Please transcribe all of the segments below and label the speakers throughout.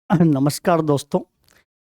Speaker 1: नमस्कार दोस्तों।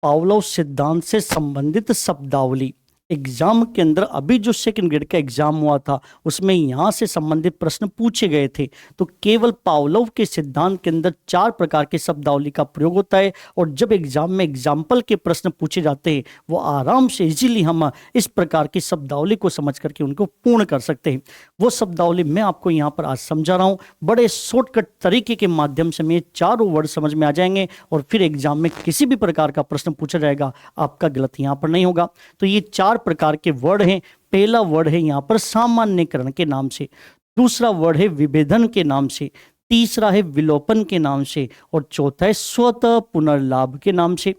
Speaker 1: पावलोव सिद्धांत से संबंधित शब्दावली एग्जाम के अंदर अभी जो सेकंड ग्रेड का एग्जाम हुआ था उसमें यहाँ से संबंधित प्रश्न पूछे गए थे। तो केवल पावलोव के सिद्धांत के अंदर 4 प्रकार के शब्दावली का प्रयोग होता है और जब एग्जाम में एग्जाम्पल के प्रश्न पूछे जाते हैं वो आराम से इजीली हम इस प्रकार की शब्दावली को समझ करके उनको पूर्ण कर सकते हैं। वो शब्दावली मैं आपको यहाँ पर आज समझा रहा हूँ। बड़े शॉर्टकट तरीके के माध्यम से ये चारों वर्ड समझ में आ जाएंगे और फिर एग्जाम में किसी भी प्रकार का प्रश्न पूछा जाएगा आपका गलत यहाँ पर नहीं होगा। तो ये 4 प्रकार के वर्ड हैं। पहला वर्ड है यहाँ पर सामान्यकरण के नाम से, दूसरा वर्ड है विभेदन के नाम से, तीसरा है विलोपन के नाम से और चौथा है स्वतः पुनर्लाभ के नाम से।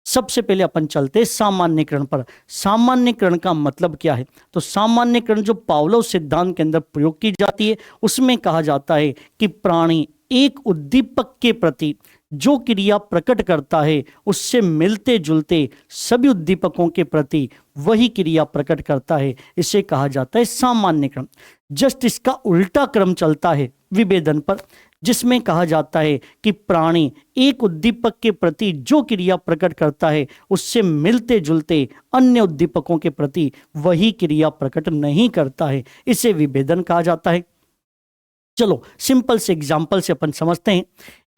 Speaker 1: सबसे पहले अपन चलते हैं सामान्यकरण पर। सामान्यकरण का मतलब क्या है? तो सामान्यकरण जो पावलोव सिद्धांत के अंदर प्रयोग की जाती है उसमें कहा जाता है कि प्राणी एक उद्दीपक के प्रति जो क्रिया प्रकट करता है उससे मिलते जुलते सभी उद्दीपकों के प्रति वही क्रिया प्रकट करता है, इसे कहा जाता है सामान्यकरण। जस्ट इसका उल्टा क्रम चलता है विभेदन पर, जिसमें कहा जाता है कि प्राणी एक उद्दीपक के प्रति जो क्रिया प्रकट करता है उससे मिलते जुलते अन्य उद्दीपकों के प्रति वही क्रिया प्रकट नहीं करता है, इसे विभेदन कहा जाता है। चलो सिंपल से एग्जाम्पल से अपन समझते हैं।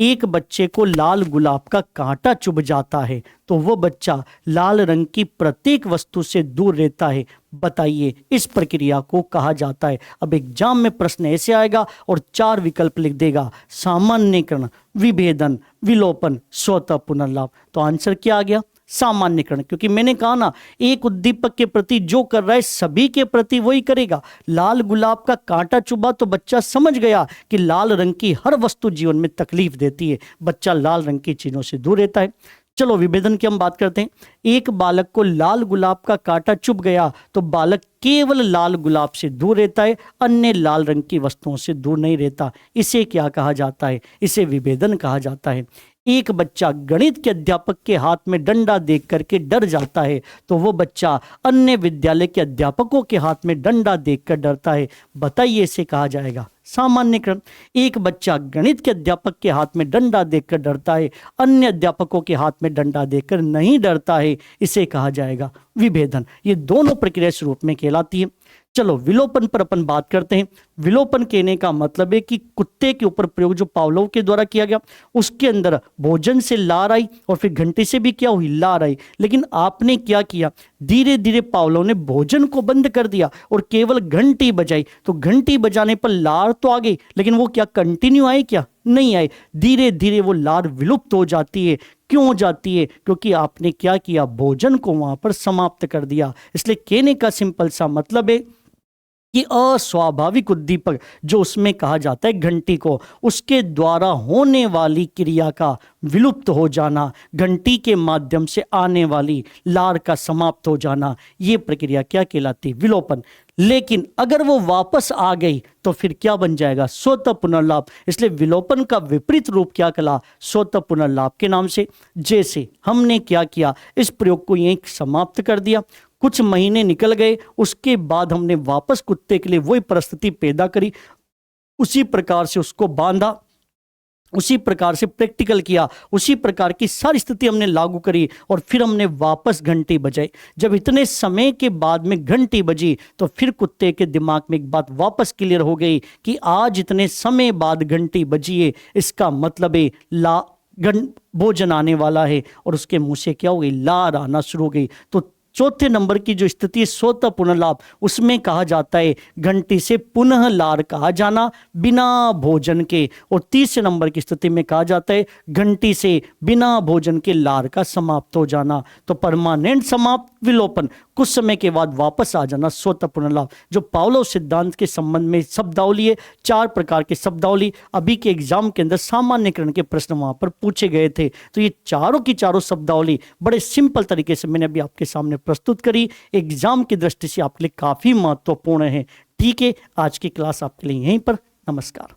Speaker 1: एक बच्चे को लाल गुलाब का कांटा चुभ जाता है तो वो बच्चा लाल रंग की प्रत्येक वस्तु से दूर रहता है। बताइए इस प्रक्रिया को कहा जाता है। अब एग्जाम में प्रश्न ऐसे आएगा और 4 विकल्प लिख देगा, सामान्यकरण, विभेदन, विलोपन, स्वतः पुनर्लाभ। तो आंसर क्या आ गया? सामान्यकरण। क्योंकि मैंने कहा ना, एक उद्दीपक के प्रति जो कर रहा है सभी के प्रति वही करेगा। लाल गुलाब का कांटा चुभा तो बच्चा समझ गया कि लाल रंग की हर वस्तु जीवन में तकलीफ देती है, बच्चा लाल रंग की चीजों से दूर रहता है। चलो विभेदन की हम बात करते हैं। एक बालक को लाल गुलाब का कांटा चुभ गया तो बालक केवल लाल गुलाब से दूर रहता है, अन्य लाल रंग की वस्तुओं से दूर नहीं रहता। इसे क्या कहा जाता है? इसे विभेदन कहा जाता है। एक बच्चा गणित के अध्यापक के हाथ में डंडा देख करके डर जाता है तो वो बच्चा अन्य विद्यालय के अध्यापकों के हाथ में डंडा देखकर डरता है। बताइए इसे कहा जाएगा सामान्यकरण। एक बच्चा गणित के अध्यापक के हाथ में डंडा देखकर डरता है, अन्य अध्यापकों के हाथ में डंडा देखकर नहीं डरता है, इसे कहा जाएगा विभेदन। ये दोनों प्रक्रिया इस रूप में कहलाती है। चलो विलोपन पर अपन बात करते हैं। विलोपन कहने का मतलब है कि कुत्ते के ऊपर प्रयोग जो पावलोव के द्वारा किया गया, उसके अंदर भोजन से लार आई और फिर घंटे से भी क्या हुई? लार आई। लेकिन आपने क्या किया? धीरे धीरे पावलोव ने भोजन को बंद कर दिया और केवल घंटी बजाई। तो घंटी बजाने पर लार तो आ गई, लेकिन वो क्या कंटिन्यू आई? क्या नहीं आई। धीरे धीरे वो लार विलुप्त हो जाती है। क्यों हो जाती है? क्योंकि आपने क्या किया? भोजन को वहां पर समाप्त कर दिया। इसलिए कहने का सिंपल सा मतलब है कि अस्वाभाविक उद्दीपक जो उसमें कहा जाता है घंटी को, उसके द्वारा होने वाली क्रिया का विलुप्त हो जाना, घंटी के माध्यम से आने वाली लार का समाप्त हो जाना, ये प्रक्रिया क्या कहलाती है? विलोपन। लेकिन अगर वो वापस आ गई तो फिर क्या बन जाएगा? स्वतः पुनर्लाभ। इसलिए विलोपन का विपरीत रूप क्या कहला? स्वतः पुनर्लाभ के नाम से। जैसे हमने क्या किया? इस प्रयोग को यहीं समाप्त कर दिया। कुछ महीने निकल गए, उसके बाद हमने वापस कुत्ते के लिए वही परिस्थिति पैदा करी, उसी प्रकार से उसको बांधा, उसी प्रकार से प्रैक्टिकल किया, उसी प्रकार की सारी स्थिति हमने लागू करी और फिर हमने वापस घंटी बजाई। जब इतने समय के बाद में घंटी बजी तो फिर कुत्ते के दिमाग में एक बात वापस क्लियर हो गई कि आज इतने समय बाद घंटी बजी है, इसका मतलब है भोजन आने वाला है। और उसके मुंह से क्या हो गई? लार आना शुरू हो गई। तो चौथे नंबर की जो स्थिति स्वतः पुनर्लाभ, उसमें कहा जाता है घंटी से पुनः लार कहा जाना बिना भोजन के। और तीसरे नंबर की स्थिति में कहा जाता है घंटी से बिना भोजन के लार का समाप्त हो जाना। तो परमानेंट समाप्त विलोपन, कुछ समय के बाद वापस आ जाना स्वतः पुनर्लाभ। जो पावलोव सिद्धांत के संबंध में शब्दावली है, 4 प्रकार की शब्दावली अभी के एग्जाम के अंदर सामान्यकरण के प्रश्न वहां पर पूछे गए थे। तो ये चारों की चारों शब्दावली बड़े सिंपल तरीके से मैंने अभी आपके सामने प्रस्तुत करी। एग्जाम की दृष्टि से आपके लिए काफी महत्वपूर्ण है। ठीक है, आज की क्लास आपके लिए यहीं पर। नमस्कार।